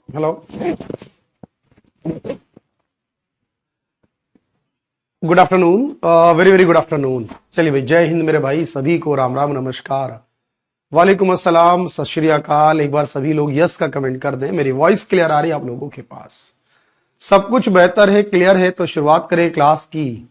Hello, good afternoon, very very good afternoon. चलिए भाई, जय हिंद मेरे भाई, सभी को राम राम नमस्कार, वालेकुम अस्सलाम, सत श्री अकाल। एक बार सभी लोग यस का कमेंट कर दें। मेरी वॉइस क्लियर आ रही है आप लोगों के पास? सब कुछ बेहतर है, क्लियर है, तो शुरुआत करें क्लास की।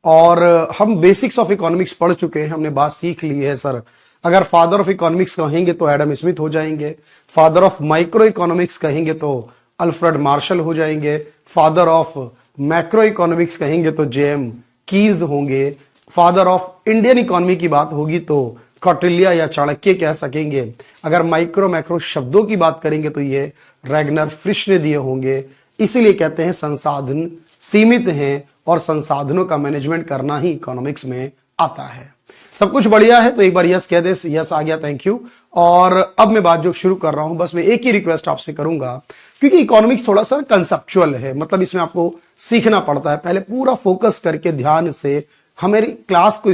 और हम बेसिक्स ऑफ इकोनॉमिक्स पढ़ चुके हैं, हमने बात सीख ली है सर। अगर फादर ऑफ इकोनॉमिक्स कहेंगे तो एडम स्मिथ हो जाएंगे, फादर ऑफ माइक्रो इकोनॉमिक्स कहेंगे तो अल्फ्रेड मार्शल हो जाएंगे, फादर ऑफ मैक्रो इकोनॉमिक्स कहेंगे तो जेएम कीज होंगे, फादर ऑफ इंडियन इकोनॉमी की बात होगी तो कौटिल्य या चाणक्य कह सकेंगे। अगर माइक्रो मैक्रो शब्दों की बात करेंगे तो ये रैगनर फ्रिश ने दिए होंगे। इसीलिए कहते हैं संसाधन सीमित हैं और संसाधनों का मैनेजमेंट करना ही इकोनॉमिक्स में आता है। सब कुछ बढ़िया है तो एक बार यस कह दे। यस आ गया, थैंक यू। और अब मैं बात जो शुरू कर रहा हूं, बस मैं एक ही रिक्वेस्ट आपसे करूंगा, क्योंकि इकोनॉमिक्स थोड़ा सा कंसेप्चुअल है, मतलब इसमें आपको सीखना पड़ता है। पहले पूरा फोकस करके ध्यान से हमारी क्लास को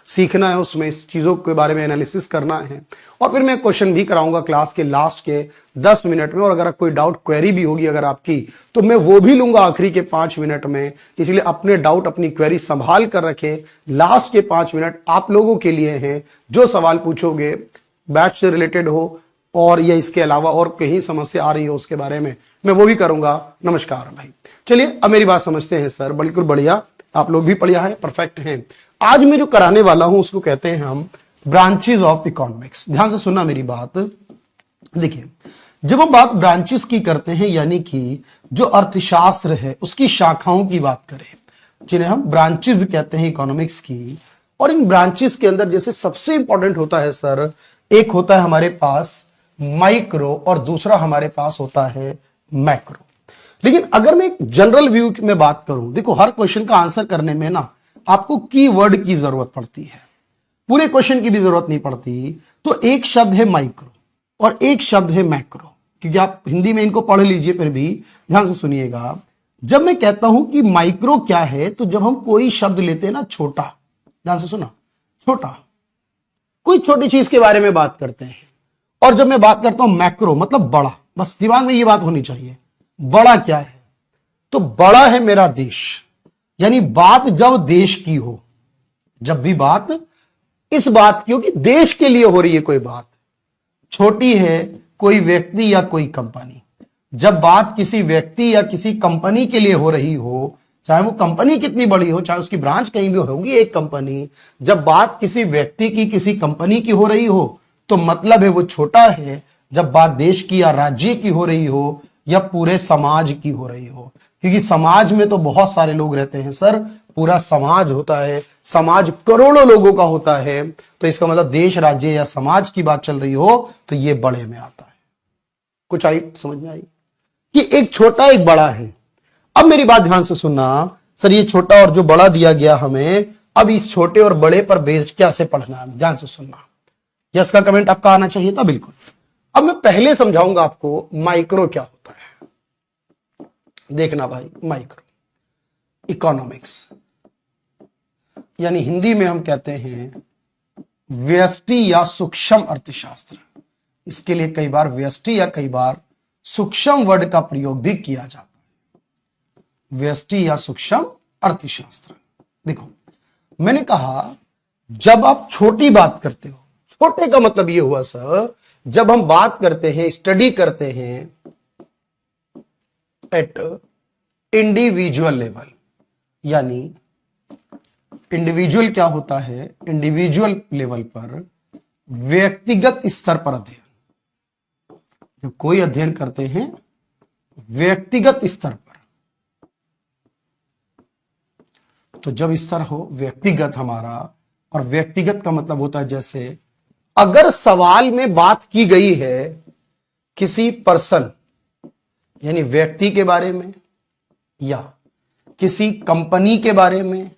सीखना है, उसमें इस चीजों के बारे में एनालिसिस करना है। और फिर मैं क्वेश्चन भी कराऊंगा क्लास के लास्ट के 10 मिनट में। और अगर कोई डाउट क्वेरी भी होगी अगर आपकी, तो मैं वो भी लूंगा आखिरी के 5 मिनट में। इसलिए अपने डाउट, अपनी क्वेरी संभाल कर रखें। लास्ट के 5 मिनट आप लोगों के लिए हैं। जो सवाल पूछोगे बैच से रिलेटेड हो और या इसके अलावा और कहीं समस्या आ रही हो उसके बारे में मैं वो भी करूंगा। नमस्कार भाई। चलिए अब मेरी बात समझते हैं सर। बिल्कुल बढ़िया, आप लोग भी बढ़िया है, परफेक्ट हैं। आज मैं जो कराने वाला हूं उसको कहते हैं हम ब्रांचेस ऑफ इकोनॉमिक्स। ध्यान से सुनना मेरी बात। देखिए, जब हम बात ब्रांचेस की करते हैं, यानी कि जो अर्थशास्त्र है उसकी शाखाओं की बात करें, जिन्हें हम ब्रांचेस कहते हैं इकोनॉमिक्स की। और इन ब्रांचेस के अंदर जैसे सबसे इंपॉर्टेंट होता है सर, एक होता है हमारे पास माइक्रो और दूसरा हमारे पास होता है मैक्रो। लेकिन अगर मैं एक जनरल व्यू में बात करूं, देखो हर क्वेश्चन का आंसर करने में ना आपको कीवर्ड की जरूरत पड़ती है, पूरे क्वेश्चन की भी जरूरत नहीं पड़ती। तो एक शब्द है माइक्रो और एक शब्द है मैक्रो, क्योंकि आप हिंदी में इनको पढ़ लीजिए, फिर भी ध्यान से सुनिएगा। जब मैं कहता हूं कि माइक्रो क्या है, तो जब हम कोई शब्द लेते हैं ना छोटा, ध्यान से सुना, छोटा, कोई छोटी चीज के बारे में बात करते हैं। और जब मैं बात करता हूं मैक्रो मतलब बड़ा, बस दिमाग में ये बात होनी चाहिए, बड़ा क्या है? तो बड़ा है मेरा देश। यानी बात जब देश की हो, जब भी बात इस बात की हो कि देश के लिए हो रही है कोई बात, छोटी है कोई व्यक्ति या कोई कंपनी। जब बात किसी व्यक्ति या किसी कंपनी के लिए हो रही हो, चाहे वो कंपनी कितनी बड़ी हो, चाहे उसकी ब्रांच कहीं भी होगी एक कंपनी, जब बात किसी व्यक्ति की किसी कंपनी की हो रही हो तो मतलब है वो छोटा है। जब बात देश की या राज्य की हो रही हो या पूरे समाज की हो रही हो, क्योंकि समाज में तो बहुत सारे लोग रहते हैं सर, पूरा समाज होता है, समाज करोड़ों लोगों का होता है। तो इसका मतलब देश, राज्य या समाज की बात चल रही हो तो ये बड़े में आता है। कुछ आई समझ में आई कि एक छोटा एक बड़ा है। अब मेरी बात ध्यान से सुनना सर, ये छोटा और जो बड़ा दिया गया हमें, अब इस छोटे और बड़े पर बेस्ड कैसे पढ़ना है, ध्यान से सुनना। यस का कमेंट आपका आना चाहिए था, बिल्कुल। अब मैं पहले समझाऊंगा आपको माइक्रो क्या होता है। देखना भाई, माइक्रो इकोनॉमिक्स यानी हिंदी में हम कहते हैं व्यष्टि या सूक्ष्म अर्थशास्त्र। इसके लिए कई बार व्यष्टि या कई बार सूक्ष्म वर्ड का प्रयोग भी किया जाता है, व्यष्टि या सूक्ष्म अर्थशास्त्र। देखो, मैंने कहा जब आप छोटी बात करते हो, छोटे का मतलब ये हुआ सर, जब हम बात करते हैं, स्टडी करते हैं एट इंडिविजुअल लेवल, यानी इंडिविजुअल क्या होता है, इंडिविजुअल लेवल पर व्यक्तिगत स्तर पर अध्ययन। जब कोई अध्ययन करते हैं व्यक्तिगत स्तर पर, तो जब स्तर हो व्यक्तिगत हमारा, और व्यक्तिगत का मतलब होता है जैसे अगर सवाल में बात की गई है किसी पर्सन यानी व्यक्ति के बारे में या किसी कंपनी के बारे में,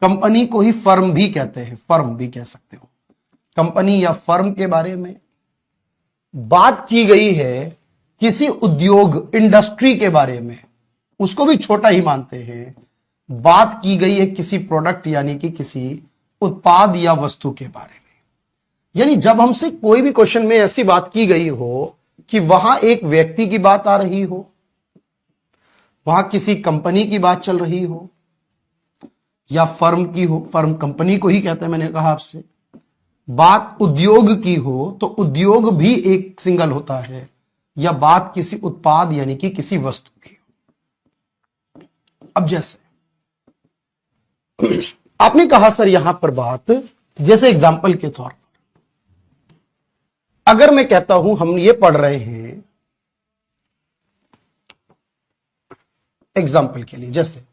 कंपनी को ही फर्म भी कहते हैं, फर्म भी कह सकते हो, कंपनी या फर्म के बारे में बात की गई है, किसी उद्योग इंडस्ट्री के बारे में, उसको भी छोटा ही मानते हैं। बात की गई है किसी प्रोडक्ट यानी कि किसी उत्पाद या वस्तु के बारे में। यानी जब हमसे कोई भी क्वेश्चन में ऐसी बात की गई हो कि वहां एक व्यक्ति की बात आ रही हो, वहां किसी कंपनी की बात चल रही हो, या फर्म की हो, फर्म कंपनी को ही कहते हैं, मैंने कहा आपसे, बात उद्योग की हो तो उद्योग भी एक सिंगल होता है, या बात किसी उत्पाद यानी कि किसी वस्तु की हो। अब जैसे आपने कहा सर यहां पर बात, जैसे एग्जाम्पल के तौर पर अगर मैं कहता हूं हम ये पढ़ रहे हैं, एग्जाम्पल के लिए जैसे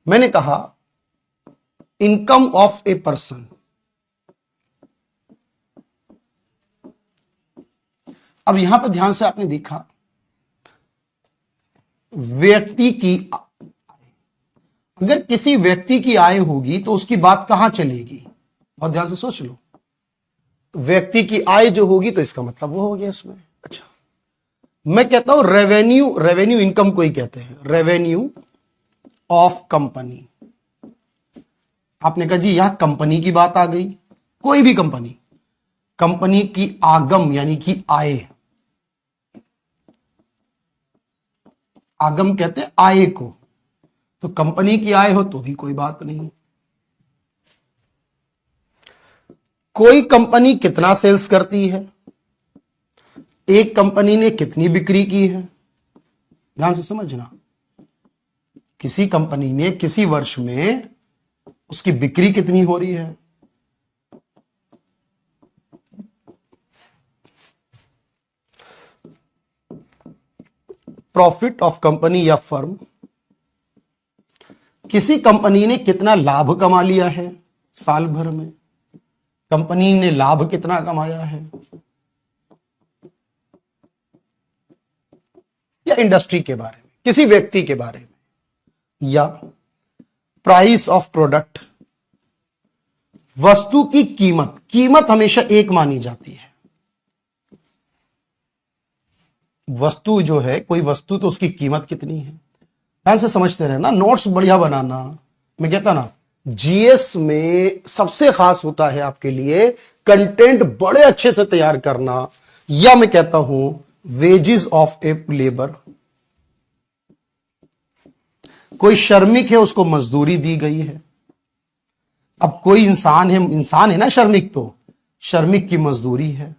मैंने कहा इनकम ऑफ ए पर्सन, अब यहां पर ध्यान से आपने देखा व्यक्ति की, अगर किसी व्यक्ति की आय होगी तो उसकी बात कहां चलेगी, बहुत ध्यान से सोच लो। व्यक्ति की आय जो होगी तो इसका मतलब वो हो गया इसमें। अच्छा, मैं कहता हूं रेवेन्यू, रेवेन्यू इनकम को ही कहते हैं, रेवेन्यू ऑफ कंपनी। आपने कहा जी यहां कंपनी की बात आ गई, कोई भी कंपनी, कंपनी की आगम यानी कि आय, आगम कहते हैं आय को, तो कंपनी की आय हो तो भी कोई बात नहीं। कोई कंपनी कितना सेल्स करती है, एक कंपनी ने कितनी बिक्री की है, ध्यान से समझना, किसी कंपनी ने किसी वर्ष में उसकी बिक्री कितनी हो रही है, प्रॉफिट ऑफ कंपनी या फर्म, किसी कंपनी ने कितना लाभ कमा लिया है साल भर में, कंपनी ने लाभ कितना कमाया है, या इंडस्ट्री के बारे में, किसी व्यक्ति के बारे में, या प्राइस ऑफ प्रोडक्ट, वस्तु की कीमत, कीमत हमेशा एक मानी जाती है। वस्तु जो है, कोई वस्तु तो उसकी कीमत कितनी है, ध्यान से समझते रहना, नोट्स बढ़िया बनाना। मैं कहता ना जीएस में सबसे खास होता है आपके लिए कंटेंट बड़े अच्छे से तैयार करना, या मैं कहता हूं वेजेस ऑफ ए लेबर, कोई श्रमिक है उसको मजदूरी दी गई है, अब कोई इंसान है ना श्रमिक, तो श्रमिक की मजदूरी है।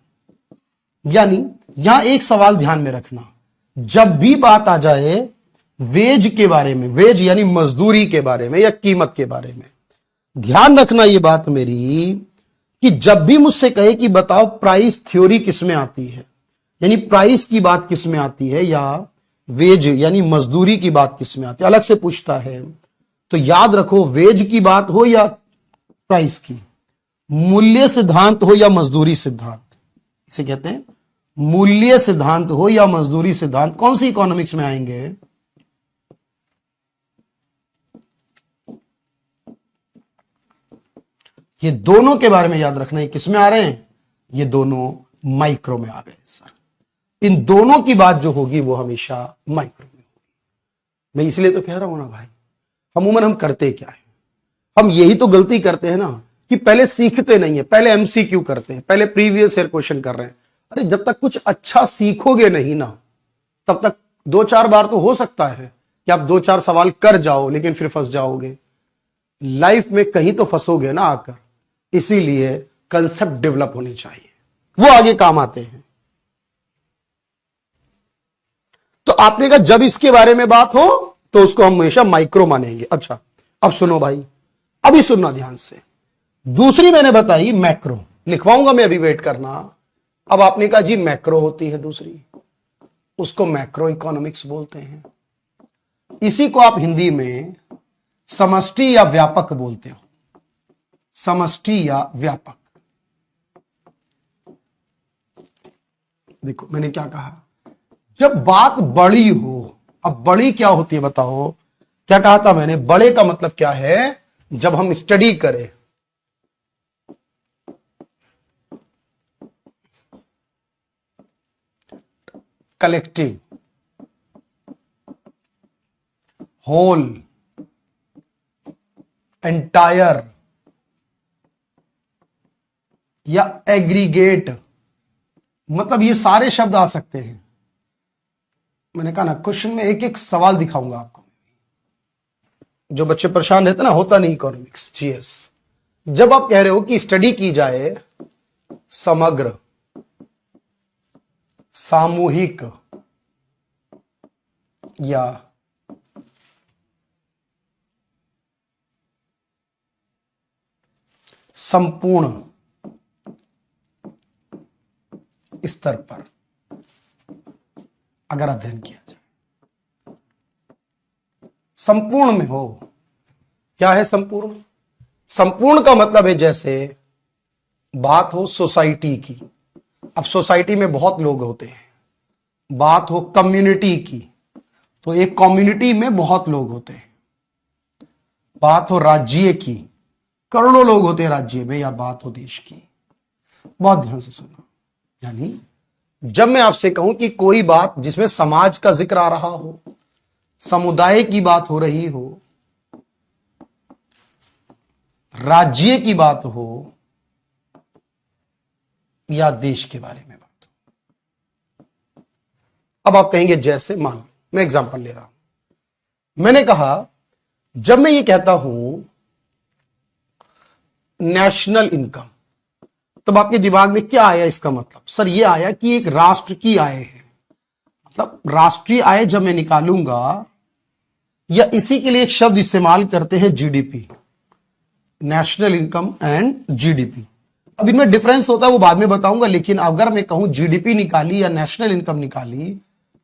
यानी यहां एक सवाल ध्यान में रखना, जब भी बात आ जाए वेज के बारे में, वेज यानी मजदूरी के बारे में या कीमत के बारे में, ध्यान रखना ये बात मेरी, कि जब भी मुझसे कहे कि बताओ प्राइस थ्योरी किसमें आती है, यानी प्राइस की बात किसमें आती है, या वेज यानी मजदूरी की बात किसमें आती है, अलग से पूछता है, तो याद रखो वेज की बात हो या प्राइस की, मूल्य सिद्धांत हो या मजदूरी सिद्धांत, इसे कहते हैं मूल्य सिद्धांत हो या मजदूरी सिद्धांत, कौन सी इकोनॉमिक्स में आएंगे, ये दोनों के बारे में याद रखना। ये किसमें आ रहे हैं, ये दोनों माइक्रो में आ गए सर। इन दोनों की बात जो होगी वो हमेशा माइक्रो में होगी। मैं इसलिए तो कह रहा हूं ना भाई, अमूमन हम करते क्या है, हम यही तो गलती करते हैं ना, कि पहले सीखते नहीं है, पहले एमसीक्यू करते हैं, पहले प्रीवियस ईयर क्वेश्चन कर रहे हैं। अरे जब तक कुछ अच्छा सीखोगे नहीं ना, तब तक दो चार बार तो हो सकता है कि आप दो चार सवाल कर जाओ, लेकिन फिर फंस जाओगे लाइफ में, कहीं तो फंसोगे ना आकर। इसीलिए कंसेप्ट डेवलप होने चाहिए, वो आगे काम आते हैं। तो आपने कहा जब इसके बारे में बात हो तो उसको हम हमेशा माइक्रो मानेंगे। अच्छा अब सुनो भाई, अभी सुनना ध्यान से, दूसरी मैंने बताई मैक्रो, लिखवाऊंगा मैं, अभी वेट करना। अब आपने कहा जी मैक्रो होती है दूसरी, उसको मैक्रो इकोनॉमिक्स बोलते हैं। इसी को आप हिंदी में समष्टि या व्यापक बोलते हो, समष्टि या व्यापक। देखो मैंने क्या कहा, जब बात बड़ी हो, अब बड़ी क्या होती है बताओ, क्या कहा था मैंने, बड़े का मतलब क्या है, जब हम स्टडी करें, कलेक्टिव, होल, एंटायर या एग्रीगेट, मतलब ये सारे शब्द आ सकते हैं। मैंने कहा ना क्वेश्चन में एक एक सवाल दिखाऊंगा आपको। जो बच्चे परेशान रहते ना, होता नहीं इकोनॉमिक्स जीएस। जब आप कह रहे हो कि स्टडी की जाए समग्र, सामूहिक या संपूर्ण स्तर पर अगर अध्ययन किया जाए, संपूर्ण में हो। क्या है संपूर्ण? संपूर्ण का मतलब है जैसे बात हो सोसाइटी की, अब सोसाइटी में बहुत लोग होते हैं। बात हो कम्युनिटी की, तो एक कम्युनिटी में बहुत लोग होते हैं। बात हो राज्य की, करोड़ों लोग होते हैं राज्य में, या बात हो देश की। बहुत ध्यान से सुनो। यानी जब मैं आपसे कहूं कि कोई बात जिसमें समाज का जिक्र आ रहा हो, समुदाय की बात हो रही हो, राज्य की बात हो, या देश के बारे में बात हो। अब आप कहेंगे जैसे, मान लो मैं एग्जांपल ले रहा हूं। मैंने कहा जब मैं ये कहता हूं नेशनल इनकम, तब आपके दिमाग में क्या आया? इसका मतलब सर ये आया कि एक राष्ट्र की आय है। मतलब राष्ट्रीय आय जब मैं निकालूंगा, या इसी के लिए एक शब्द इस्तेमाल करते हैं GDP, national income and GDP. अब इनमें डिफरेंस होता है वो बाद में बताऊंगा, लेकिन अगर मैं कहूं जीडीपी निकाली या नेशनल इनकम निकाली,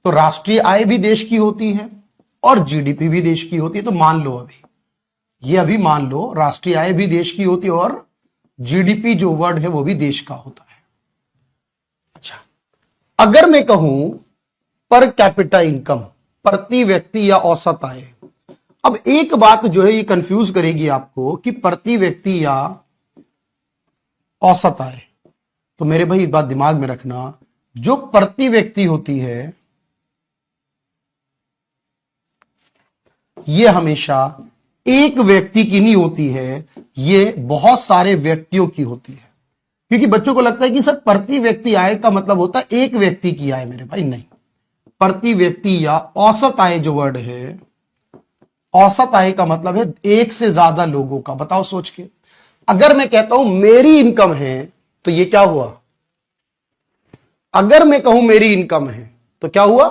तो राष्ट्रीय आय भी देश की होती है और जीडीपी भी देश की होती है। तो मान लो अभी मान लो राष्ट्रीय आय भी देश की होती है और जीडीपी जो वर्ड है वो भी देश का होता है। अच्छा, अगर मैं कहूं पर कैपिटा इनकम, प्रति व्यक्ति या औसत आय। अब एक बात जो है ये कंफ्यूज करेगी आपको कि प्रति व्यक्ति या औसत आय। तो मेरे भाई एक बात दिमाग में रखना, जो प्रति व्यक्ति होती है ये हमेशा एक व्यक्ति की नहीं होती है, ये बहुत सारे व्यक्तियों की होती है। क्योंकि बच्चों को लगता है कि सर प्रति व्यक्ति आय का मतलब होता है एक व्यक्ति की आय। मेरे भाई नहीं, प्रति व्यक्ति या औसत आय जो वर्ड है, औसत आय का मतलब है एक से ज्यादा लोगों का। बताओ सोच के, अगर मैं कहता हूं मेरी इनकम है तो ये क्या हुआ? अगर मैं कहूं मेरी इनकम है तो क्या हुआ?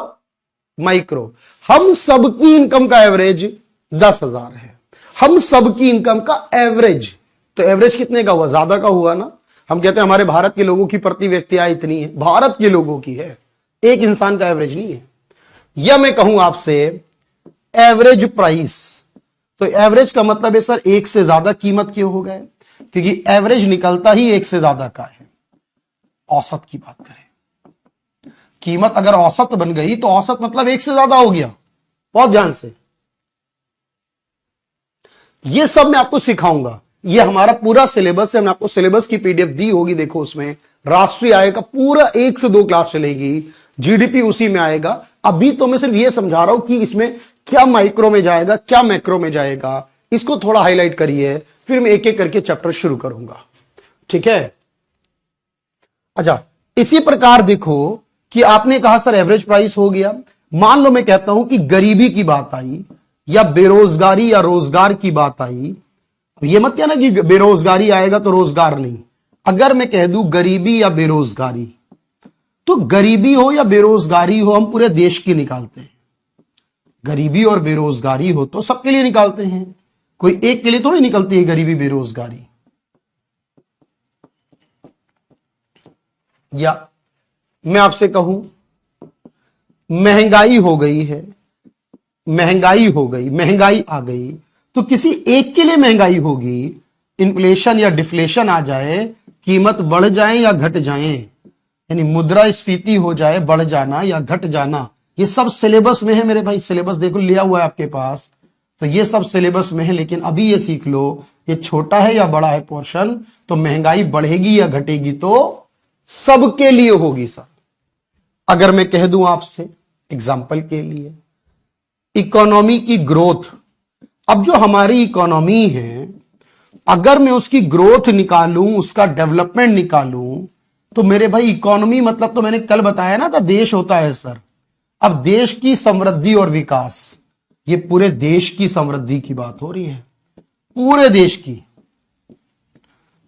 माइक्रो। हम सबकी इनकम का एवरेज 10,000 है, हम सबकी इनकम का एवरेज। तो एवरेज कितने का हुआ? ज्यादा का हुआ ना। हम कहते हैं हमारे भारत के लोगों की प्रति व्यक्ति आय इतनी है, भारत के लोगों की है, एक इंसान का एवरेज नहीं है। या मैं कहूं आपसे एवरेज प्राइस, तो एवरेज का मतलब है सर एक से ज्यादा कीमत के हो गए, क्योंकि एवरेज निकलता ही एक से ज्यादा का है। औसत की बात करें, कीमत अगर औसत बन गई तो औसत मतलब एक से ज्यादा हो गया। बहुत ध्यान से, ये सब मैं आपको सिखाऊंगा। ये हमारा पूरा सिलेबस है, हमने आपको सिलेबस की पीडीएफ दी होगी, देखो उसमें राष्ट्रीय आय का पूरा 1 से 2 क्लास चलेगी, जीडीपी उसी में आएगा। अभी तो मैं सिर्फ ये समझा रहा हूं कि इसमें क्या माइक्रो में जाएगा, क्या मैक्रो में जाएगा, इसको थोड़ा हाईलाइट करिए, फिर मैं एक एक करके चैप्टर शुरू करूंगा। ठीक है? अच्छा, इसी प्रकार देखो कि आपने कहा सर एवरेज प्राइस हो गया। मान लो मैं कहता हूं कि गरीबी की बात आई, या बेरोजगारी या रोजगार की बात आई। ये मत कहना कि बेरोजगारी आएगा तो रोजगार नहीं। अगर मैं कह दूं गरीबी या बेरोजगारी, तो गरीबी हो या बेरोजगारी हो हम पूरे देश की निकालते हैं। गरीबी और बेरोजगारी हो तो सबके लिए निकालते हैं, कोई एक के लिए थोड़ी निकलती है गरीबी बेरोजगारी। या मैं आपसे कहूं महंगाई हो गई है, महंगाई हो गई, महंगाई आ गई, तो किसी एक के लिए महंगाई होगी। इन्फ्लेशन या डिफ्लेशन आ जाए, कीमत बढ़ जाए या घट जाए, यानी मुद्रास्फीति हो जाए, बढ़ जाना या घट जाना, ये सब सिलेबस में है मेरे भाई। सिलेबस देखो लिया हुआ है आपके पास, तो ये सब सिलेबस में है। लेकिन अभी ये सीख लो, ये छोटा है या बड़ा है पोर्शन, तो महंगाई बढ़ेगी या घटेगी तो सबके लिए होगी सर। अगर मैं कह दूं आपसे एग्जाम्पल के लिए इकोनॉमी की ग्रोथ, अब जो हमारी इकोनॉमी है, अगर मैं उसकी ग्रोथ निकालूं, उसका डेवलपमेंट निकालूं, तो मेरे भाई इकोनॉमी मतलब तो मैंने कल बताया ना था देश होता है सर। अब देश की समृद्धि और विकास, ये पूरे देश की समृद्धि की बात हो रही है, पूरे देश की।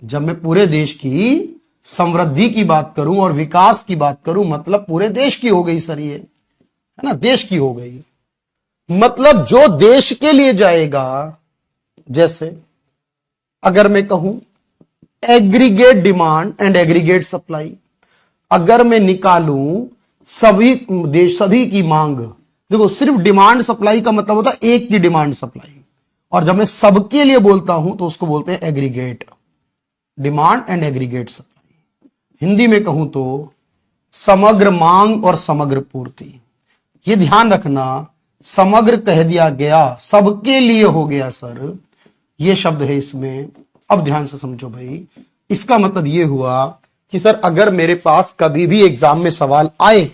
जब मैं पूरे देश की समृद्धि की बात करूं और विकास की बात करूं, मतलब पूरे देश की हो गई सर, ये है ना, देश की हो गई। मतलब जो देश के लिए जाएगा, जैसे अगर मैं कहूं aggregate demand and aggregate supply, अगर मैं निकालूं सभी की मांग, देखो सिर्फ डिमांड सप्लाई का मतलब होता है एक की डिमांड सप्लाई, और जब मैं सबके लिए बोलता हूं तो उसको बोलते हैं aggregate demand and aggregate supply. Hindi में कहूं तो समग्र मांग और समग्र पूर्ति। ये ध्यान रखना, समग्र कह दिया गया, सबके लिए हो गया सर, ये शब्द है इसमें। अब ध्यान से समझो भाई, इसका मतलब ये हुआ कि सर अगर मेरे पास कभी भी एग्जाम में सवाल आए,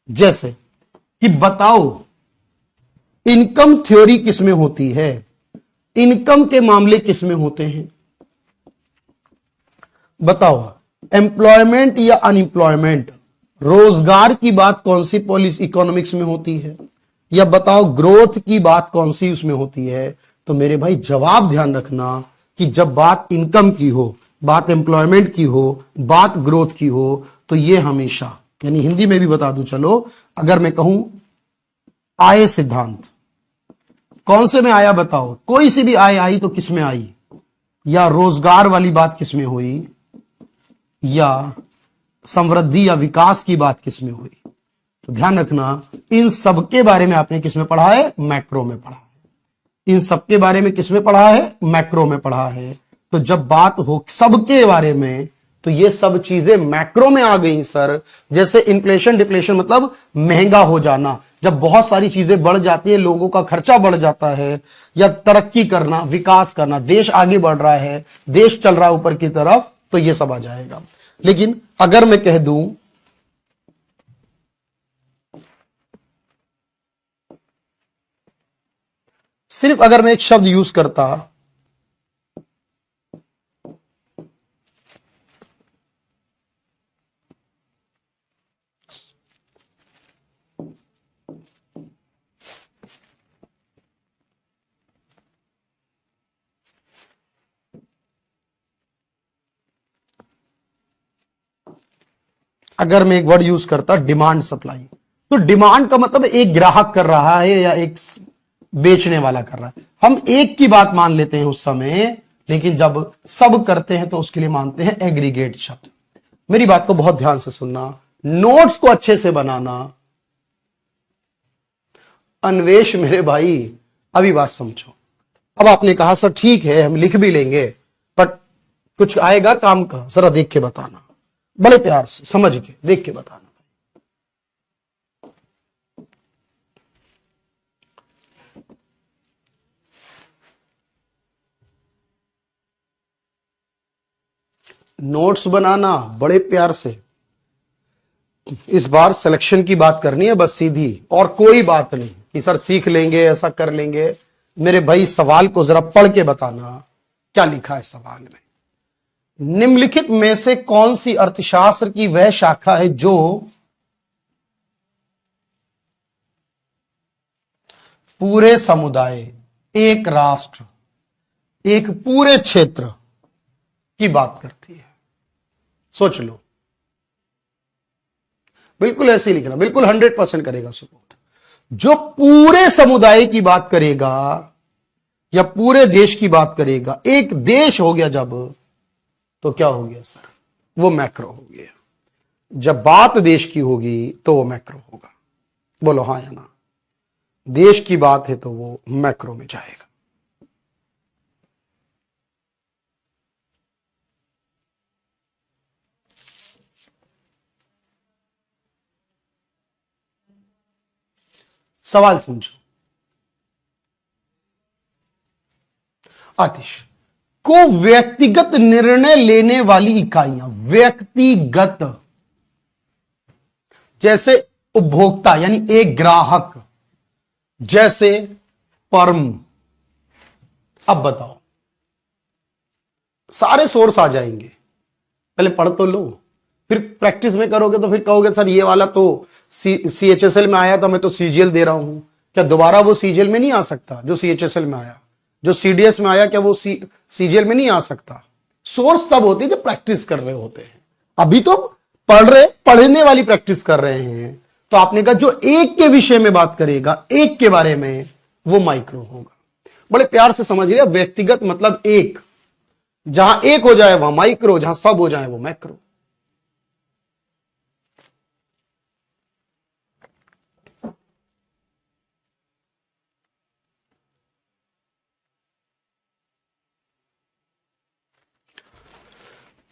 जैसे कि बताओ इनकम थ्योरी किसमें होती है, इनकम के मामले किसमें होते हैं, बताओ एम्प्लॉयमेंट या अनएम्प्लॉयमेंट, रोजगार की बात कौन सी पॉलिसी इकोनॉमिक्स में होती है, या बताओ ग्रोथ की बात कौन सी उसमें होती है। तो मेरे भाई जवाब ध्यान रखना कि जब बात इनकम की हो, बात एम्प्लॉयमेंट की हो, बात ग्रोथ की हो, तो ये हमेशा, यानी हिंदी में भी बता दूं, चलो अगर मैं कहूं आय सिद्धांत, कौन से में आया बताओ, कोई सी भी आय आई तो किस में आई, या रोजगार वाली बात किस में हुई, या समृद्धि या विकास की बात किस में हुई। तो ध्यान रखना, इन सब के बारे में आपने किस में पढ़ा है, मैक्रो में पढ़ा है। इन सब के बारे में किस में पढ़ा है, मैक्रो में पढ़ा है। तो जब बात हो सबके बारे में, तो ये सब चीजें मैक्रो में आ गई सर। जैसे इन्फ्लेशन डिफ्लेशन मतलब महंगा हो जाना, जब बहुत सारी चीजें बढ़ जाती है, लोगों का खर्चा बढ़ जाता है, या तरक्की करना, विकास करना, देश आगे बढ़ रहा है, देश चल रहा है ऊपर की तरफ, तो ये सब आ जाएगा। लेकिन अगर मैं कह दूं सिर्फ, अगर मैं एक शब्द यूज करता, अगर मैं एक वर्ड यूज करता डिमांड सप्लाई, तो डिमांड का मतलब एक ग्राहक कर रहा है या एक बेचने वाला कर रहा है। हम एक की बात मान लेते हैं उस समय, लेकिन जब सब करते हैं तो उसके लिए मानते हैं एग्रीगेट शब्द। मेरी बात को बहुत ध्यान से सुनना, नोट्स को अच्छे से बनाना। अन्वेष मेरे भाई, अभी बात समझो। अब आपने कहा सर ठीक है हम लिख भी लेंगे, बट कुछ आएगा काम का, जरा देख के बताना, बड़े प्यार से समझ के देख के बताना। नोट्स बनाना बड़े प्यार से। इस बार सिलेक्शन की बात करनी है बस सीधी, और कोई बात नहीं कि सर सीख लेंगे ऐसा कर लेंगे। मेरे भाई सवाल को जरा पढ़ के बताना, क्या लिखा है सवाल में। निम्नलिखित में से कौन सी अर्थशास्त्र की वह शाखा है जो पूरे समुदाय, एक राष्ट्र, एक पूरे क्षेत्र की बात करती है। सोच लो, बिल्कुल ऐसे ही लिखना, बिल्कुल 100% करेगा सपोर्ट। जो पूरे समुदाय की बात करेगा या पूरे देश की बात करेगा, एक देश हो गया जब, तो क्या हो गया सर, वो मैक्रो हो गया। जब बात देश की होगी तो वो मैक्रो होगा। बोलो हाँ या ना, देश की बात है तो वो मैक्रो में जाएगा। सवाल समझो। आतिश को व्यक्तिगत निर्णय लेने वाली इकाइयां, व्यक्तिगत, जैसे उपभोक्ता यानी एक ग्राहक, जैसे फर्म। अब बताओ, सारे सोर्स आ जाएंगे, पहले पढ़ तो लो फिर प्रैक्टिस में करोगे तो फिर कहोगे सर ये वाला तो CHSL में आया था, मैं तो CGL दे रहा हूं। क्या दोबारा वो CGL में नहीं आ सकता जो CHSL में आया? जो CDS में आया क्या वो CGL में नहीं आ सकता? सोर्स तब होती है जब प्रैक्टिस कर रहे होते हैं। अभी तो पढ़ने वाली प्रैक्टिस कर रहे हैं। तो आपने कहा जो एक के विषय में बात करेगा, एक के बारे में, वो माइक्रो होगा। बड़े प्यार से समझिए, व्यक्तिगत मतलब एक, जहां एक हो जाए वहां माइक्रो, जहां सब हो जाए वो मैक्रो।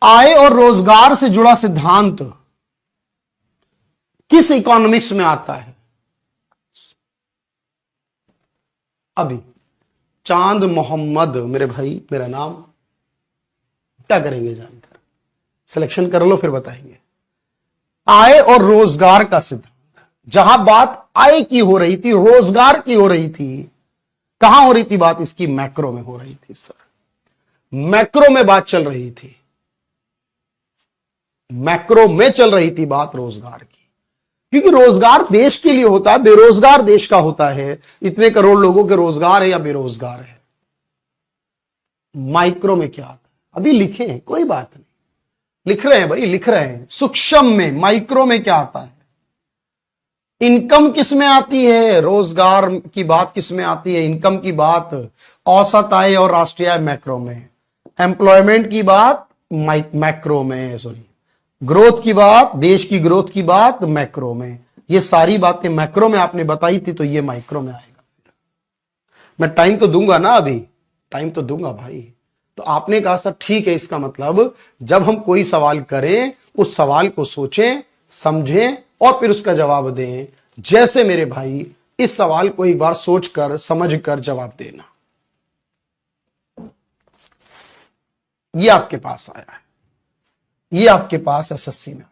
आय और रोजगार से जुड़ा सिद्धांत किस इकोनॉमिक्स में आता है? अभी चांद मोहम्मद मेरे भाई, मेरा नाम, क्या करेंगे जानकर? सिलेक्शन कर लो फिर बताएंगे। आय और रोजगार का सिद्धांत, जहां बात आय की हो रही थी, रोजगार की हो रही थी, कहां हो रही थी बात इसकी? मैक्रो में हो रही थी सर। मैक्रो में बात चल रही थी, मैक्रो में चल रही थी बात रोजगार की। क्योंकि रोजगार देश के लिए होता है, बेरोजगार देश का होता है। इतने करोड़ लोगों के रोजगार है या बेरोजगार है। माइक्रो में क्या आता है? अभी लिखे हैं, कोई बात नहीं, लिख रहे हैं भाई, लिख रहे हैं। सूक्ष्म में, माइक्रो में क्या आता है? इनकम किस में आती है? रोजगार की बात किस में आती है? इनकम की बात औसत आय और राष्ट्रीय आय मैक्रो में। एम्प्लॉयमेंट की बात मैक्रो में, सॉरी, ग्रोथ की बात, देश की ग्रोथ की बात मैक्रो में। ये सारी बातें मैक्रो में आपने बताई थी, तो ये माइक्रो में आएगा। मैं टाइम तो दूंगा ना, अभी टाइम तो दूंगा भाई। तो आपने कहा सर ठीक है, इसका मतलब जब हम कोई सवाल करें, उस सवाल को सोचें, समझें और फिर उसका जवाब दें। जैसे मेरे भाई, इस सवाल को एक बार सोचकर समझकर जवाब देना। ये आपके पास आया है, ये आपके पास SSC में।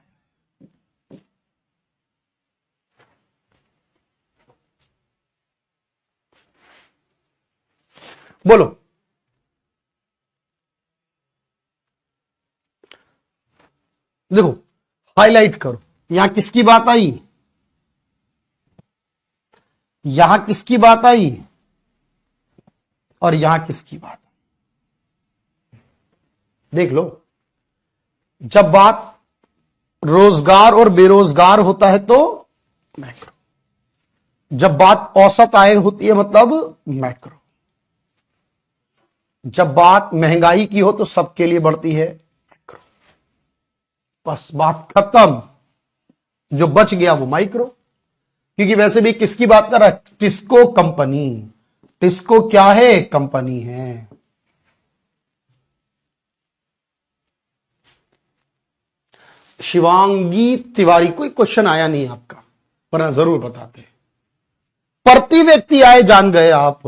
बोलो, देखो, हाईलाइट करो। यहां किसकी बात आई? यहां किसकी बात आई? और यहां किसकी बात? देख लो। जब बात रोजगार और बेरोजगार होता है तो मैक्रो। जब बात औसत आय होती है मतलब मैक्रो। जब बात महंगाई की हो तो सबके लिए बढ़ती है मैक्रो। बस बात खत्म। जो बच गया वो माइक्रो। क्योंकि वैसे भी किसकी बात कर रहा है? टिस्को कंपनी। टिस्को क्या है? कंपनी है। शिवांगी तिवारी, कोई क्वेश्चन आया नहीं आपका, पर जरूर बताते। प्रति व्यक्ति आय जान गए आप।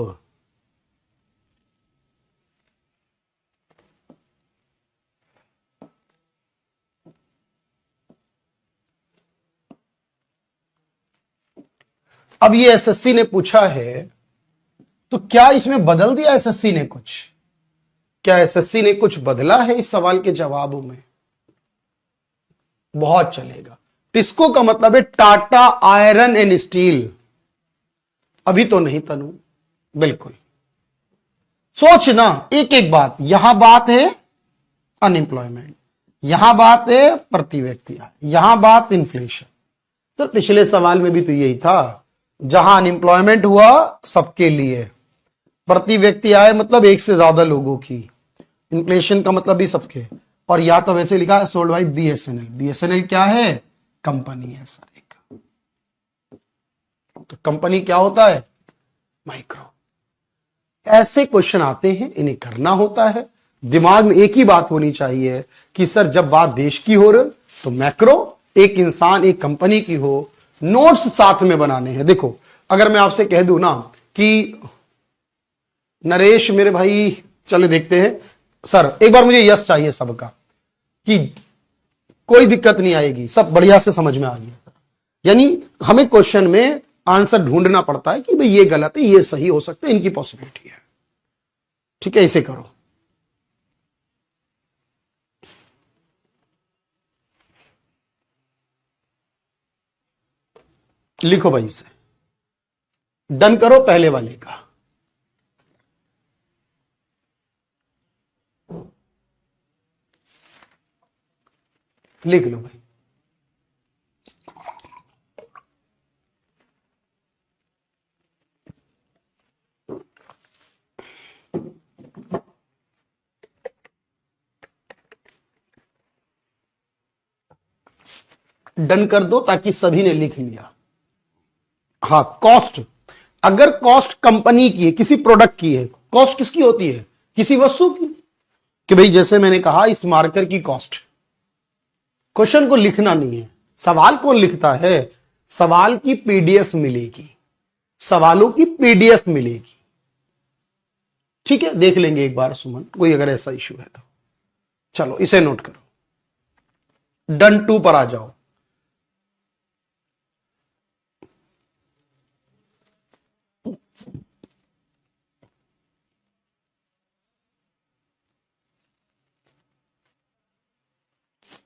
अब ये SSC ने पूछा है, तो क्या इसमें बदल दिया SSC ने कुछ? क्या SSC ने कुछ बदला है इस सवाल के जवाबों में? बहुत चलेगा। टिस्को का मतलब है टाटा आयरन एंड स्टील। अभी तो नहीं तनु, बिल्कुल। सोचना एक एक बात। यहां बात है अनएम्प्लॉयमेंट, यहां बात है प्रति व्यक्ति आय, यहां बात इन्फ्लेशन। तो पिछले सवाल में भी तो यही था, जहां अनएम्प्लॉयमेंट हुआ सबके लिए, प्रति व्यक्ति आय मतलब एक से ज्यादा लोगों की, इन्फ्लेशन का मतलब भी सबके। और या तो वैसे लिखा है सोल्ड बाय BSNL। BSNL क्या है? कंपनी है सर एक। तो कंपनी क्या होता है? माइक्रो। ऐसे क्वेश्चन आते हैं, इन्हें करना होता है। दिमाग में एक ही बात होनी चाहिए कि सर जब बात देश की हो रही तो मैक्रो, एक इंसान एक कंपनी की हो। नोट्स साथ में बनाने हैं। देखो, अगर मैं आपसे कह दूं ना कि नरेश मेरे भाई, चलो देखते हैं सर, एक बार मुझे यस चाहिए सबका, कि कोई दिक्कत नहीं आएगी, सब बढ़िया से समझ में आ गया। यानी हमें क्वेश्चन में आंसर ढूंढना पड़ता है कि भाई ये गलत है, ये सही हो सकता है, इनकी पॉसिबिलिटी है। ठीक है, इसे करो। लिखो भाई इसे, डन करो पहले वाले का। लिख लो भाई। डन कर दो ताकि सभी ने लिख लिया। हाँ, कॉस्ट, अगर कॉस्ट कंपनी की है, किसी प्रोडक्ट की है, कॉस्ट किसकी होती है? किसी वस्तु की। कि भाई जैसे मैंने कहा इस मार्कर की कॉस्ट, क्वेश्चन को लिखना नहीं है, सवाल कौन लिखता है? सवाल की पीडीएफ मिलेगी, सवालों की पीडीएफ मिलेगी। ठीक है, देख लेंगे एक बार सुमन, कोई अगर ऐसा इश्यू है तो। चलो इसे नोट करो, डन 2 पर आ जाओ।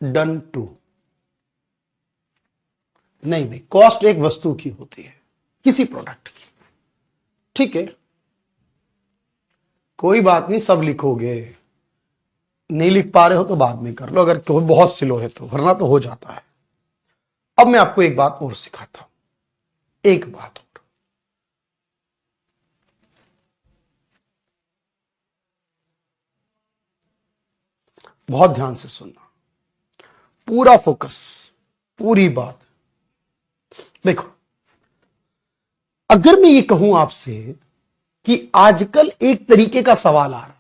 डन 2। नहीं भाई, कॉस्ट एक वस्तु की होती है, किसी प्रोडक्ट की। ठीक है, कोई बात नहीं, सब लिखोगे। नहीं लिख पा रहे हो तो बाद में कर लो, अगर कोई बहुत स्लो है तो, वरना तो हो जाता है। अब मैं आपको एक बात और सिखाता हूं, एक बात और। बहुत ध्यान से सुनना, पूरा फोकस, पूरी बात। देखो, अगर मैं ये कहूं आपसे कि आजकल एक तरीके का सवाल आ रहा है,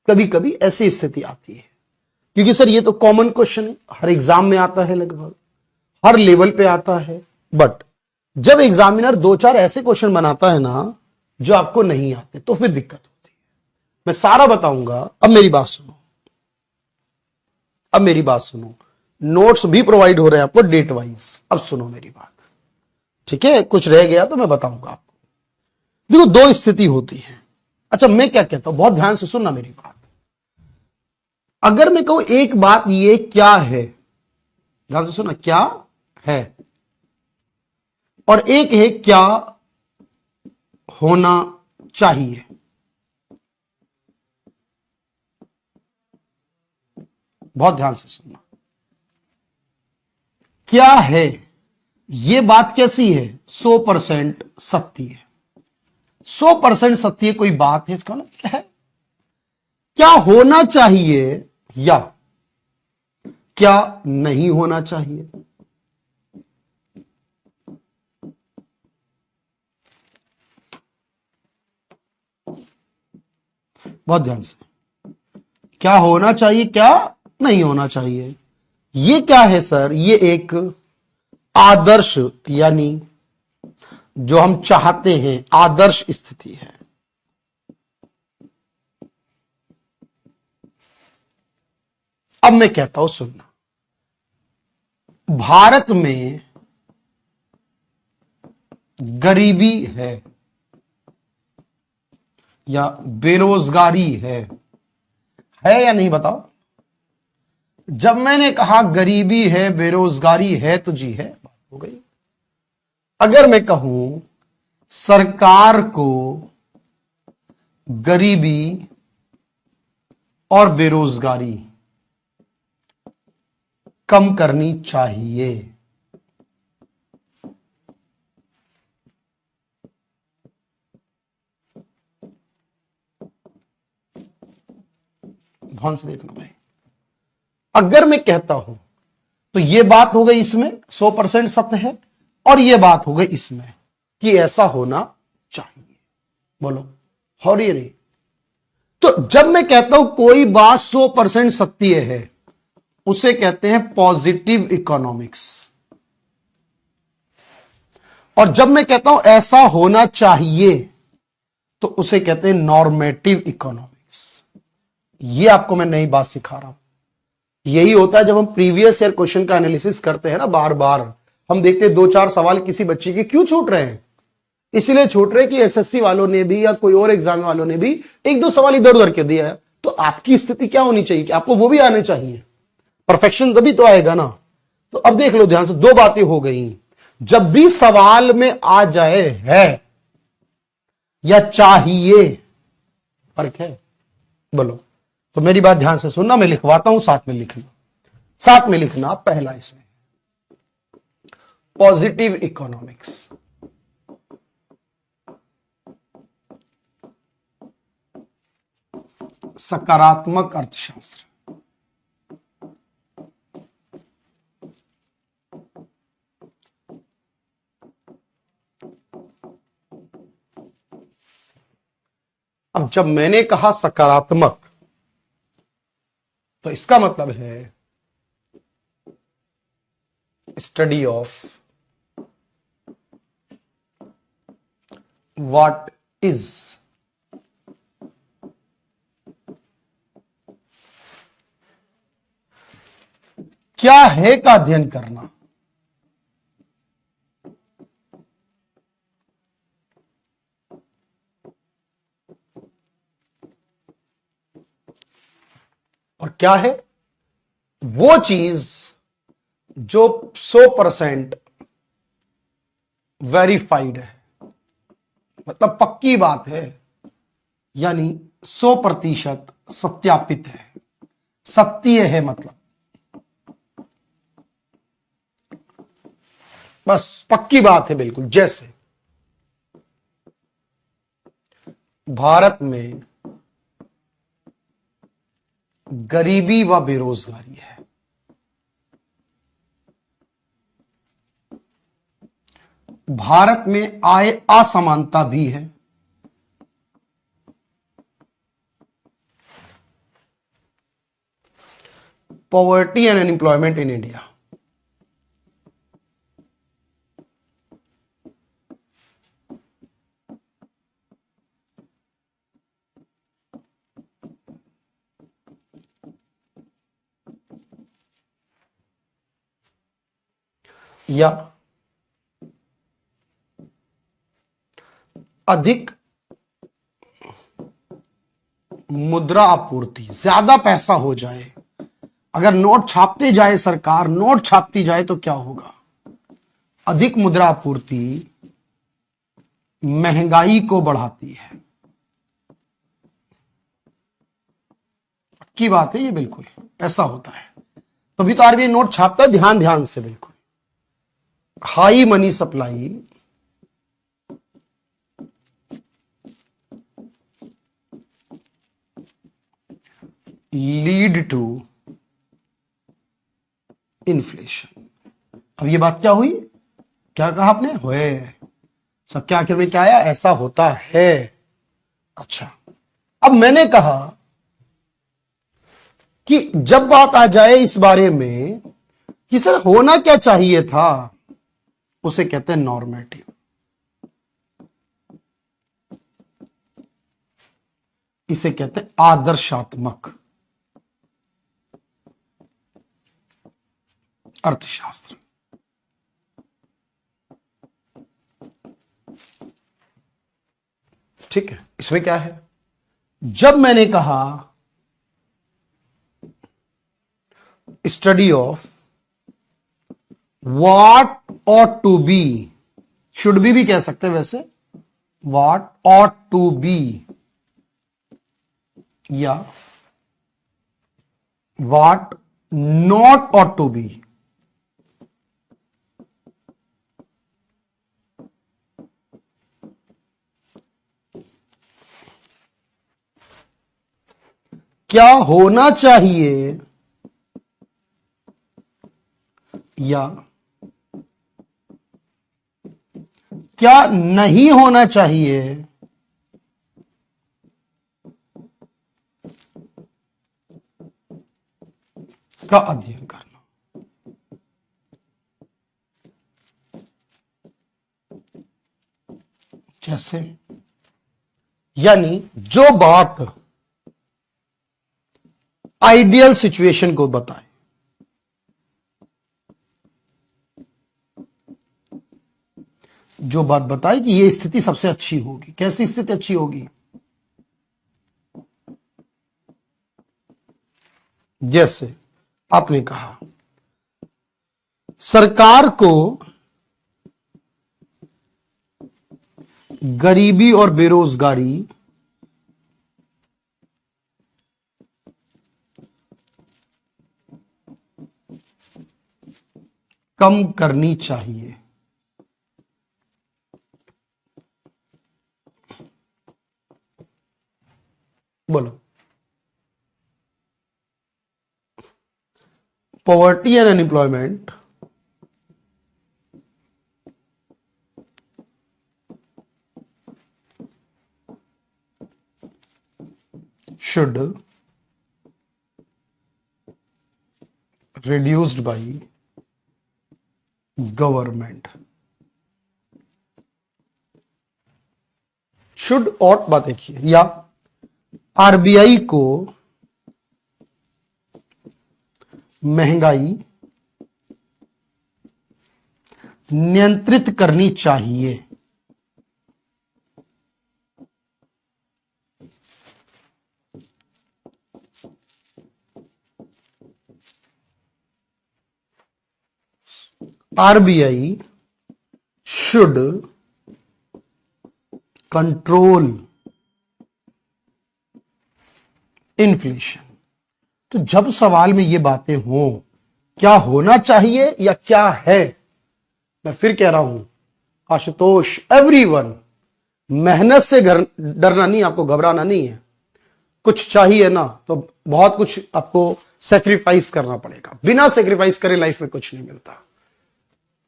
कभी कभी ऐसी स्थिति आती है, क्योंकि सर ये तो कॉमन क्वेश्चन है, हर एग्जाम में आता है, लगभग हर लेवल पे आता है। बट जब एग्जामिनर 2-4 ऐसे क्वेश्चन बनाता है ना जो आपको नहीं आते, तो फिर दिक्कत होती है। मैं सारा बताऊंगा। अब मेरी बात सुनो, अब मेरी बात सुनो, नोट्स भी प्रोवाइड हो रहे हैं आपको डेट वाइज। अब सुनो मेरी बात, ठीक है? कुछ रह गया तो मैं बताऊंगा आपको। देखो, 2 स्थिति होती है। अच्छा, मैं क्या कहता हूं, बहुत ध्यान से सुनना मेरी बात। अगर मैं कहूं एक बात ये क्या है, ध्यान से सुनना, क्या है, और एक है क्या होना चाहिए। बहुत ध्यान से सुनना, क्या है, ये बात कैसी है? 100% सत्य है, 100% सत्य कोई बात है, इसका ना क्या है? क्या होना चाहिए या क्या नहीं होना चाहिए। बहुत ध्यान से, क्या होना चाहिए, क्या नहीं होना चाहिए। ये क्या है सर? ये एक आदर्श, यानी जो हम चाहते हैं आदर्श स्थिति है। अब मैं कहता हूं सुनना, भारत में गरीबी है या बेरोजगारी है या नहीं, बताओ। जब मैंने कहा गरीबी है, बेरोजगारी है, तो जी है, बात हो गई। अगर मैं कहूं सरकार को गरीबी और बेरोजगारी कम करनी चाहिए, ध्यान से देखना भाई। अगर मैं कहता हूं तो यह बात हो गई इसमें 100% सत्य है, और यह बात हो गई इसमें कि ऐसा होना चाहिए। बोलो, हो रही है? तो जब मैं कहता हूं कोई बात 100% सत्य है, उसे कहते हैं पॉजिटिव इकोनॉमिक्स। और जब मैं कहता हूं ऐसा होना चाहिए, तो उसे कहते हैं नॉर्मेटिव इकोनॉमिक्स। ये आपको मैं नई बात सिखा रहा हूं। यही होता है जब हम प्रीवियस ईयर क्वेश्चन का एनालिसिस करते हैं ना, बार बार हम देखते हैं 2-4 सवाल किसी बच्चे के क्यों छूट रहे हैं। इसलिए छूट रहे कि एसएससी वालों ने भी या कोई और एग्जाम वालों ने भी 1-2 सवाल इधर उधर के दिया है। तो आपकी स्थिति क्या होनी चाहिए कि आपको वो भी आने चाहिए, परफेक्शन तभी तो आएगा ना। तो अब देख लो ध्यान से, 2 बातें हो गई। जब भी सवाल में आ जाए है या चाहिए, फर्क है। बोलो। तो मेरी बात ध्यान से सुनना, मैं लिखवाता हूं, साथ में लिखना, साथ में लिखना। पहला इसमें पॉजिटिव इकोनॉमिक्स, सकारात्मक अर्थशास्त्र। अब जब मैंने कहा सकारात्मक, तो इसका मतलब है स्टडी ऑफ व्हाट इज, क्या है का अध्ययन करना। और क्या है वो चीज जो 100% वेरीफाइड है, मतलब पक्की बात है, यानी 100% सत्यापित है, सत्य है, मतलब बस पक्की बात है बिल्कुल। जैसे भारत में गरीबी व बेरोजगारी है, भारत में आय असमानता भी है, poverty and unemployment in India, या अधिक मुद्रा आपूर्ति, ज्यादा पैसा हो जाए, अगर नोट छापते जाए सरकार, नोट छापती जाए तो क्या होगा? अधिक मुद्रा आपूर्ति महंगाई को बढ़ाती है। की बात है ये, बिल्कुल ऐसा होता है। तभी तो आरबीआई नोट छापता है, ध्यान ध्यान से, बिल्कुल। High money supply lead to inflation. अब ये बात क्या हुई? क्या कहा आपने? हुए सबके आखिर में क्या आया? ऐसा होता है। अच्छा, अब मैंने कहा कि जब बात आ जाए इस बारे में कि सर होना क्या चाहिए था, उसे कहते हैं नॉर्मेटिव। इसे कहते हैं आदर्शात्मक अर्थशास्त्र। ठीक है, इसमें क्या है? जब मैंने कहा study of what ought to be, should भी कह सकते हैं वैसे, व्हाट ऑट टू बी या what not ought to be, क्या होना चाहिए या क्या नहीं होना चाहिए, का अध्ययन करना। जैसे, यानी जो बात आइडियल सिचुएशन को बताए, जो बात बताए कि यह स्थिति सबसे अच्छी होगी। कैसी स्थिति अच्छी होगी? जैसे आपने कहा सरकार को गरीबी और बेरोजगारी कम करनी चाहिए। बोलो। Poverty and unemployment should reduced by government. Should और बात देखिए, या आरबीआई को महंगाई नियंत्रित करनी चाहिए। RBI should control inflation. तो जब सवाल में ये बातें हों, क्या होना चाहिए या क्या है, मैं फिर कह रहा हूं आशुतोष, एवरीवन, मेहनत से डरना नहीं, आपको घबराना नहीं है। कुछ चाहिए ना तो बहुत कुछ आपको सेक्रीफाइस करना पड़ेगा। बिना सेक्रीफाइस करे लाइफ में कुछ नहीं मिलता।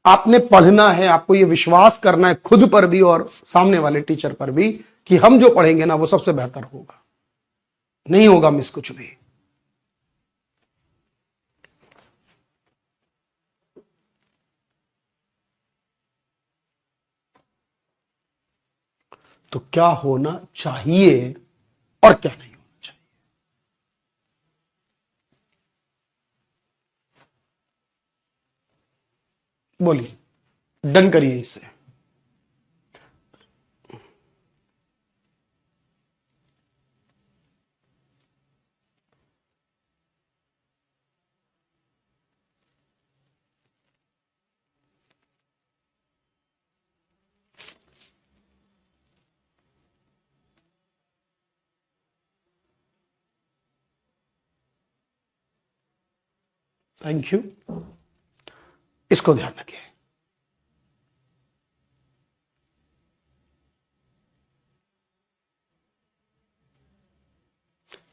आपने पढ़ना है, आपको यह विश्वास करना है खुद पर भी और सामने वाले टीचर पर भी कि हम जो पढ़ेंगे ना वो सबसे बेहतर होगा। नहीं होगा मिस कुछ भी। तो क्या होना चाहिए और क्या नहीं होना चाहिए, बोलिए। डन करिए इसे। Thank you. इसको ध्यान रखिए।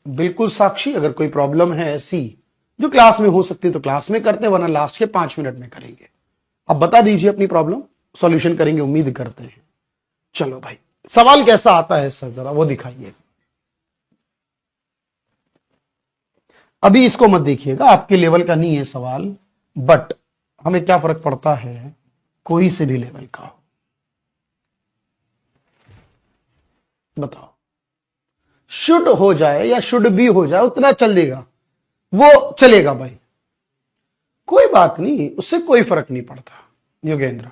बिल्कुल साक्षी, अगर कोई प्रॉब्लम है ऐसी जो क्लास में हो सकती है तो क्लास में करते हैं, वरना लास्ट के 5 मिनट में करेंगे। अब बता दीजिए अपनी प्रॉब्लम, सॉल्यूशन करेंगे, उम्मीद करते हैं। चलो भाई, सवाल कैसा आता है सर, जरा वो दिखाइए। अभी इसको मत देखिएगा, आपके लेवल का नहीं है सवाल, बट हमें क्या फर्क पड़ता है, कोई से भी लेवल का हो। बताओ, शुड हो जाए या शुड भी हो जाए उतना चल देगा, वो चलेगा भाई, कोई बात नहीं, उससे कोई फर्क नहीं पड़ता। योगेंद्र,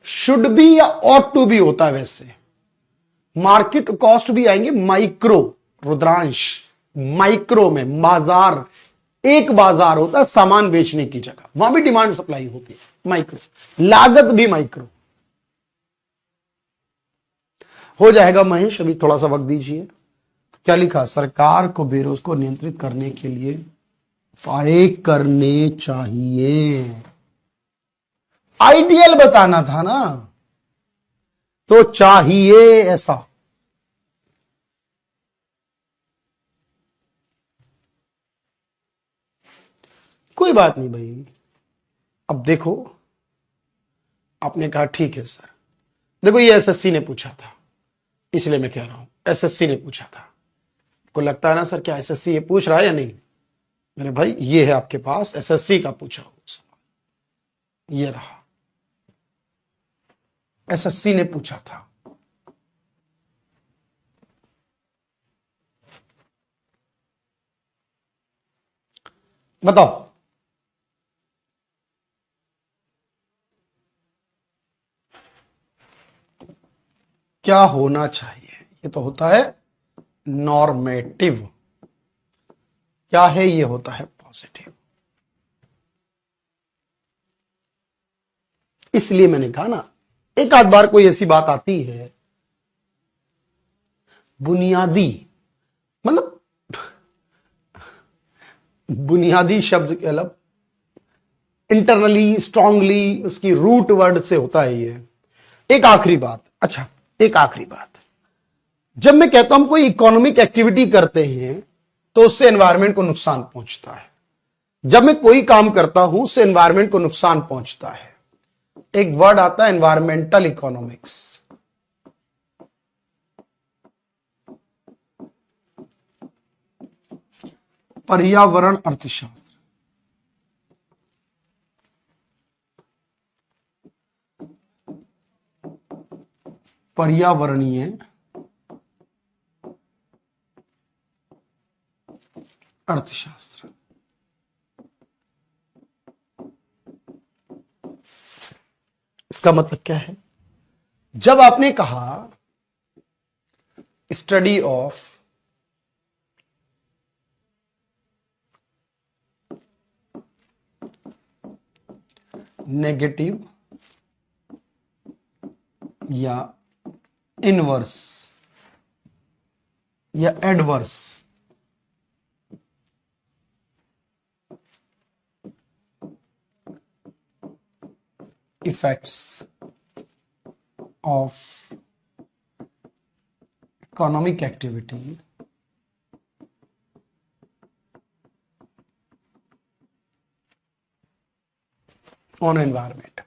शुड भी या ऑट टू भी होता है वैसे। मार्केट कॉस्ट भी आएंगे माइक्रो, रुद्रांश, माइक्रो में बाजार, एक बाजार होता है सामान बेचने की जगह, वहां भी डिमांड सप्लाई होती है, माइक्रो। लागत भी माइक्रो हो जाएगा। महेश, अभी थोड़ा सा वक्त दीजिए। क्या लिखा, सरकार को बेरोजगारी को नियंत्रित करने के लिए उपाय करने चाहिए। आइडियल बताना था ना, तो चाहिए ऐसा। कोई बात नहीं भाई। अब देखो, आपने कहा ठीक है सर, देखो ये एसएससी ने पूछा था, इसलिए मैं कह रहा हूं एसएससी ने पूछा था। को लगता है ना सर, क्या एसएससी ये पूछ रहा है या नहीं? मेरे भाई, ये है आपके पास एसएससी का पूछा हुआ सवाल, ये रहा, एसएससी ने पूछा था। बताओ, क्या होना चाहिए? ये तो होता है नॉर्मेटिव, क्या है? ये होता है पॉजिटिव। इसलिए मैंने कहा ना, एक आध बार कोई ऐसी बात आती है बुनियादी, मतलब बुनियादी शब्द के अलग इंटरनली स्ट्रांगली उसकी रूट वर्ड से होता है ये। एक आखिरी बात, अच्छा एक आखिरी बात, जब मैं कहता हूं कोई इकोनॉमिक एक्टिविटी करते हैं तो उससे एनवायरनमेंट को नुकसान पहुंचता है। जब मैं कोई काम करता हूं उससे एनवायरनमेंट को नुकसान पहुंचता है। एक वर्ड आता है एनवायरमेंटल इकोनॉमिक्स। पर्यावरण अर्थशास्त्र। पर्यावरणीय अर्थशास्त्र। इसका मतलब क्या है? जब आपने कहा स्टडी ऑफ नेगेटिव या इनवर्स या adverse effects of economic activity on environment.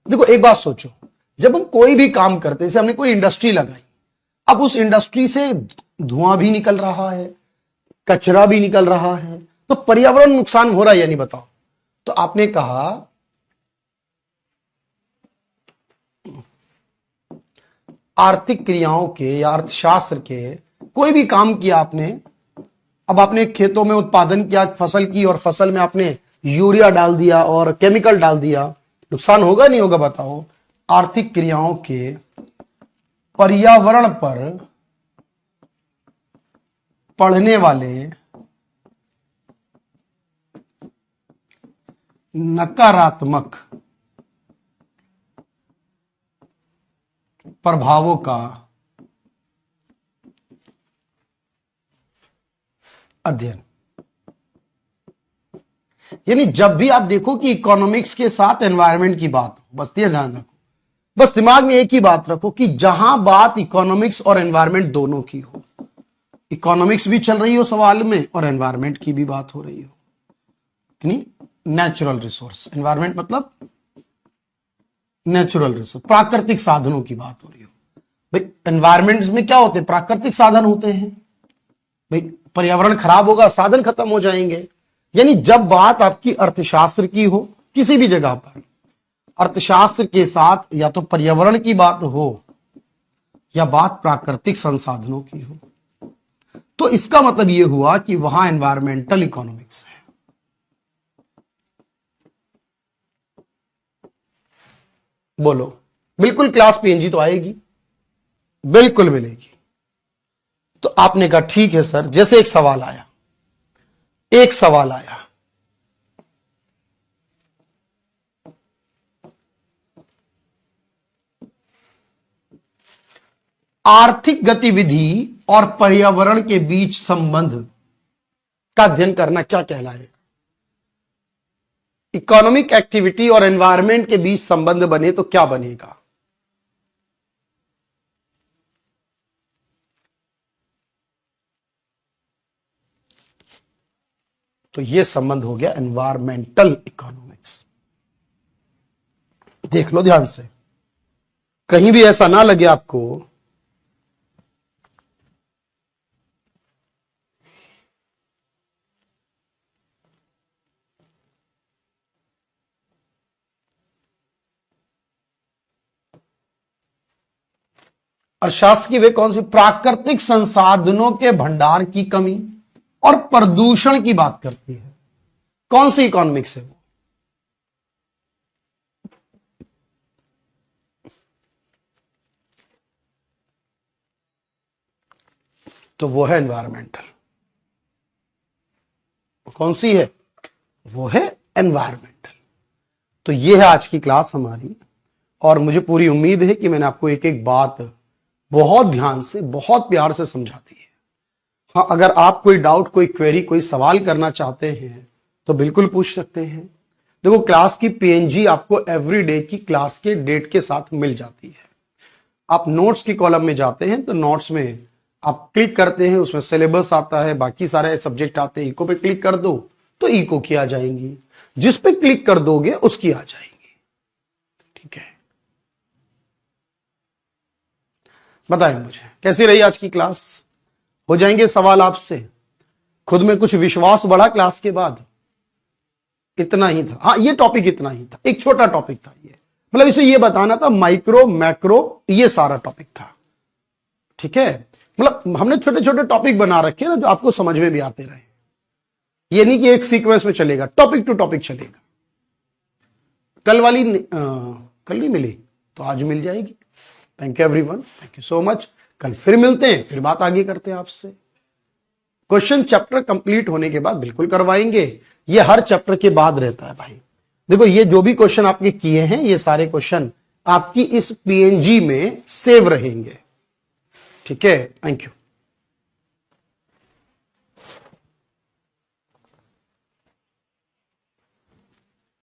देखो एक बात सोचो, जब हम कोई भी काम करते हैं, जैसे हमने कोई इंडस्ट्री लगाई, अब उस इंडस्ट्री से धुआं भी निकल रहा है, कचरा भी निकल रहा है, तो पर्यावरण नुकसान हो रहा है या नहीं बताओ? तो आपने कहा आर्थिक क्रियाओं के या अर्थशास्त्र के कोई भी काम किया आपने, अब आपने खेतों में उत्पादन किया फसल की और फसल में आपने यूरिया डाल दिया और केमिकल डाल दिया, नुकसान होगा नहीं होगा बताओ? आर्थिक क्रियाओं के पर्यावरण पर पड़ने वाले नकारात्मक प्रभावों का अध्ययन। यानी जब भी आप देखो कि इकोनॉमिक्स के साथ एनवायरनमेंट की बात हो, बस ये ध्यान रखो, बस दिमाग में एक ही बात रखो कि जहां बात इकोनॉमिक्स और एनवायरनमेंट दोनों की हो, इकोनॉमिक्स भी चल रही हो सवाल में और एनवायरनमेंट की भी बात हो रही हो, यानी नेचुरल रिसोर्स, एनवायरनमेंट मतलब नेचुरल रिसोर्स, प्राकृतिक साधनों की बात हो रही हो। भाई एनवायरनमेंट में क्या होते हैं? प्राकृतिक साधन होते हैं। भाई पर्यावरण खराब होगा, साधन खत्म हो जाएंगे। यानी जब बात आपकी अर्थशास्त्र की हो किसी भी जगह पर, अर्थशास्त्र के साथ या तो पर्यावरण की बात हो या बात प्राकृतिक संसाधनों की हो, तो इसका मतलब यह हुआ कि वहां एनवायरमेंटल इकोनॉमिक्स है। बोलो, बिल्कुल क्लास पीएनजी तो आएगी, बिल्कुल मिलेगी। तो आपने कहा ठीक है सर, जैसे एक सवाल आया, आर्थिक गतिविधि और पर्यावरण के बीच संबंध का अध्ययन करना क्या कहलाएगा? इकोनॉमिक एक्टिविटी और एनवायरनमेंट के बीच संबंध बने तो क्या बनेगा? तो यह संबंध हो गया एनवायरमेंटल इकोनॉमिक्स। देख लो ध्यान से, कहीं भी ऐसा ना लगे आपको अर्थशास्त्र की वे कौन सी? प्राकृतिक संसाधनों के भंडार की कमी और प्रदूषण की बात करती है। कौन सी इकोनॉमिक्स है वो? तो वो है एनवायरमेंटल। कौन सी है? वो है एनवायरमेंटल। तो ये है आज की क्लास हमारी। और मुझे पूरी उम्मीद है कि मैंने आपको एक एक बात बहुत ध्यान से, बहुत प्यार से समझा दी है। हाँ, अगर आप कोई डाउट, कोई क्वेरी, कोई सवाल करना चाहते हैं तो बिल्कुल पूछ सकते हैं। देखो, क्लास की पीएनजी आपको एवरीडे की क्लास के डेट के साथ मिल जाती है। आप नोट्स की कॉलम में जाते हैं तो नोट्स में आप क्लिक करते हैं, उसमें सिलेबस आता है, बाकी सारे सब्जेक्ट आते हैं। इको पे क्लिक कर दो तो इको की आ जाएंगी, जिस पे क्लिक कर दोगे उसकी आ जाएंगी। ठीक है, बताएं मुझे कैसी रही आज की क्लास। हो जाएंगे सवाल आपसे, खुद में कुछ विश्वास बढ़ा क्लास के बाद। इतना ही था, हाँ, ये टॉपिक इतना ही था, एक छोटा टॉपिक था ये, मतलब इसे ये बताना था माइक्रो मैक्रो, ये सारा टॉपिक था। ठीक है, मतलब हमने छोटे छोटे टॉपिक बना रखे ना जो आपको समझ में भी आते रहे। ये नहीं कि एक सीक्वेंस में चलेगा, टॉपिक टू टॉपिक चलेगा। कल वाली कल नहीं मिली तो आज मिल जाएगी। Thank you everyone, thank you so much. कल फिर मिलते हैं, फिर बात आगे करते हैं आपसे। क्वेश्चन चैप्टर कंप्लीट होने के बाद बिल्कुल करवाएंगे। ये हर चैप्टर के बाद रहता है भाई। देखो, ये जो भी क्वेश्चन आपके किए हैं, ये सारे क्वेश्चन आपकी इस पीएनजी में सेव रहेंगे। ठीक है, थैंक यू।